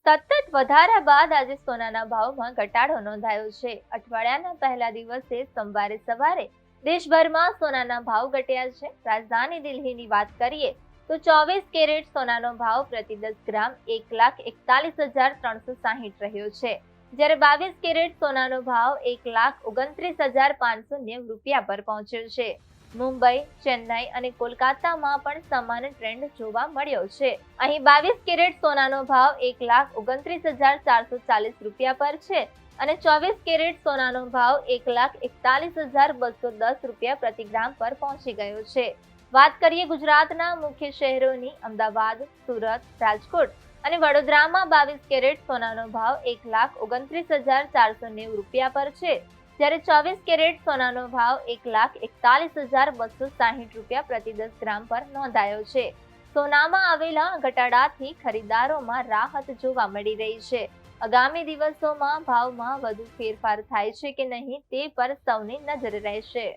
સતત વધારા બાદ આજે સોનાના ભાવમાં ઘટાડો નોંધાયો છે। અઠવાડિયાના પહેલા દિવસે સોમવારે સવારે દેશભરમાં સોનાના ભાવ ઘટ્યા છે। રાજધાની દિલ્હીની વાત કરીએ તો 24 કેરેટ સોનાનો ભાવ પ્રતિ 10 ગ્રામ 1,41,360 રહ્યો છે, જ્યારે 22 કેરેટ સોનાનો ભાવ 1,29,590 રૂપિયા પર પહોંચ્યો છે। મુંબઈ, ચેન્નઈ અને કોલકાતામાં પણ સમાન ટ્રેન્ડ જોવા મળ્યો છે। અહીં 22 કેરેટ સોનાનો ભાવ 1,29,440 રૂપિયા પર છે અને 24 કેરેટ સોનાનો ભાવ 1,41,210 રૂપિયા પ્રતિ ગ્રામ પર પહોંચી ગયો છે। વાત કરીએ ગુજરાતના મુખ્ય શહેરોની, અમદાવાદ, સુરત, રાજકોટ અને વડોદરામાં 22 કેરેટ સોનાનો ભાવ 1,29,490 રૂપિયા પર છે, જ્યારે 24 કેરેટ સોનાનો ભાવ 1,41,260 રૂપિયા પ્રતિ 10 ગ્રામ પર નોંધાયો છે। સોનામાં આવેલા ઘટાડાથી ખરીદારોમાં રાહત જોવા મળી રહી છે। આગામી દિવસોમાં ભાવમાં વધુ ફેરફાર થાય છે કે નહીં તે પર સૌની નજર રહેશે।